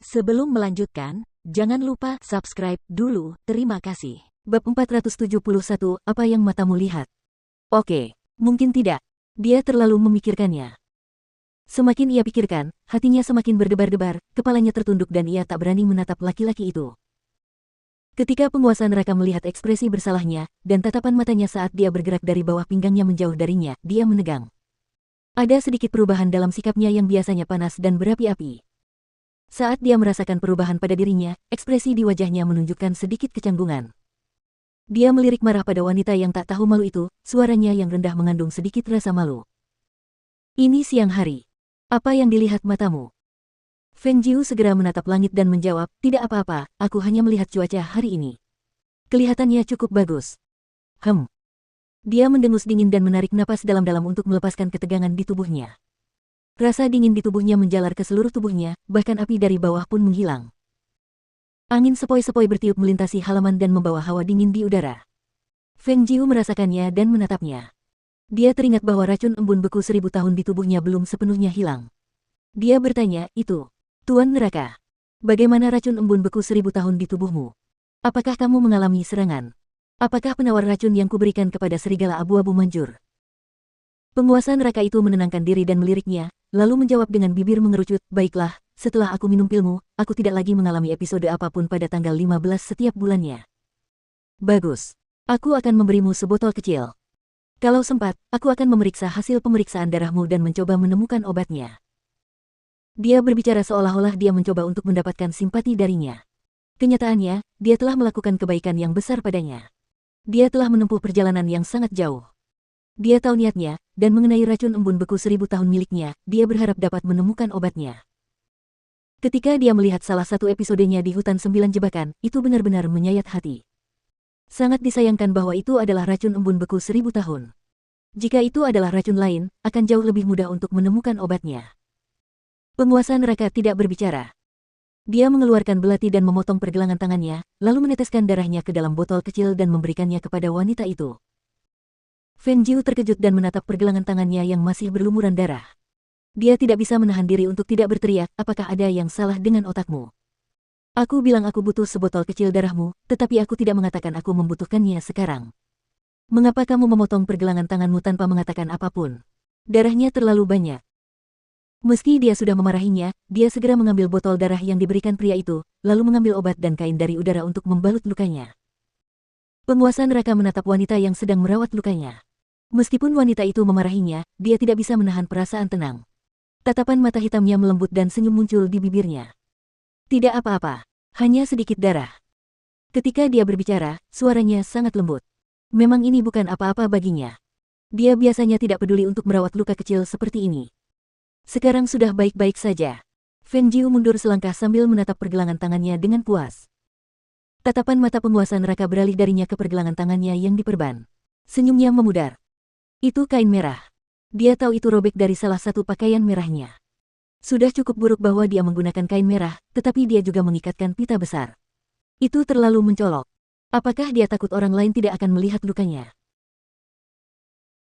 Sebelum melanjutkan, jangan lupa subscribe dulu, terima kasih. Bab 471, apa yang matamu lihat? Oke, mungkin tidak. Dia terlalu memikirkannya. Semakin ia pikirkan, hatinya semakin berdebar-debar, kepalanya tertunduk dan ia tak berani menatap laki-laki itu. Ketika penguasa neraka melihat ekspresi bersalahnya, dan tatapan matanya saat dia bergerak dari bawah pinggangnya menjauh darinya, dia menegang. Ada sedikit perubahan dalam sikapnya yang biasanya panas dan berapi-api. Saat dia merasakan perubahan pada dirinya, ekspresi di wajahnya menunjukkan sedikit kecanggungan. Dia melirik marah pada wanita yang tak tahu malu itu, suaranya yang rendah mengandung sedikit rasa malu. Ini siang hari. Apa yang dilihat matamu? Feng Jiu segera menatap langit dan menjawab, tidak apa-apa, aku hanya melihat cuaca hari ini. Kelihatannya cukup bagus. Dia mendengus dingin dan menarik napas dalam-dalam untuk melepaskan ketegangan di tubuhnya. Rasa dingin di tubuhnya menjalar ke seluruh tubuhnya, bahkan api dari bawah pun menghilang. Angin sepoi-sepoi bertiup melintasi halaman dan membawa hawa dingin di udara. Feng Jiu merasakannya dan menatapnya. Dia teringat bahwa racun embun beku 1000 tahun di tubuhnya belum sepenuhnya hilang. Dia bertanya, itu, Tuan Neraka, bagaimana racun embun beku 1000 tahun di tubuhmu? Apakah kamu mengalami serangan? Apakah penawar racun yang kuberikan kepada serigala abu-abu manjur? Penguasa neraka itu menenangkan diri dan meliriknya, lalu menjawab dengan bibir mengerucut, baiklah, setelah aku minum pilmu, aku tidak lagi mengalami episode apapun pada tanggal 15 setiap bulannya. Bagus. Aku akan memberimu sebotol kecil. Kalau sempat, aku akan memeriksa hasil pemeriksaan darahmu dan mencoba menemukan obatnya. Dia berbicara seolah-olah dia mencoba untuk mendapatkan simpati darinya. Kenyataannya, dia telah melakukan kebaikan yang besar padanya. Dia telah menempuh perjalanan yang sangat jauh. Dia tahu niatnya, dan mengenai racun embun beku 1000 tahun miliknya, dia berharap dapat menemukan obatnya. Ketika dia melihat salah satu episodenya di Hutan 9 Jebakan, itu benar-benar menyayat hati. Sangat disayangkan bahwa itu adalah racun embun beku 1000 tahun. Jika itu adalah racun lain, akan jauh lebih mudah untuk menemukan obatnya. Penguasa neraka tidak berbicara. Dia mengeluarkan belati dan memotong pergelangan tangannya, lalu meneteskan darahnya ke dalam botol kecil dan memberikannya kepada wanita itu. Feng Jiu terkejut dan menatap pergelangan tangannya yang masih berlumuran darah. Dia tidak bisa menahan diri untuk tidak berteriak, apakah ada yang salah dengan otakmu? Aku bilang aku butuh sebotol kecil darahmu, tetapi aku tidak mengatakan aku membutuhkannya sekarang. Mengapa kamu memotong pergelangan tanganmu tanpa mengatakan apapun? Darahnya terlalu banyak. Meski dia sudah memarahinya, dia segera mengambil botol darah yang diberikan pria itu, lalu mengambil obat dan kain dari udara untuk membalut lukanya. Penguasa neraka menatap wanita yang sedang merawat lukanya. Meskipun wanita itu memarahinya, dia tidak bisa menahan perasaan tenang. Tatapan mata hitamnya melembut dan senyum muncul di bibirnya. Tidak apa-apa, hanya sedikit darah. Ketika dia berbicara, suaranya sangat lembut. Memang ini bukan apa-apa baginya. Dia biasanya tidak peduli untuk merawat luka kecil seperti ini. Sekarang sudah baik-baik saja. Feng Jiu mundur selangkah sambil menatap pergelangan tangannya dengan puas. Tatapan mata penguasa neraka beralih darinya ke pergelangan tangannya yang diperban. Senyumnya memudar. Itu kain merah. Dia tahu itu robek dari salah satu pakaian merahnya. Sudah cukup buruk bahwa dia menggunakan kain merah, tetapi dia juga mengikatkan pita besar. Itu terlalu mencolok. Apakah dia takut orang lain tidak akan melihat lukanya?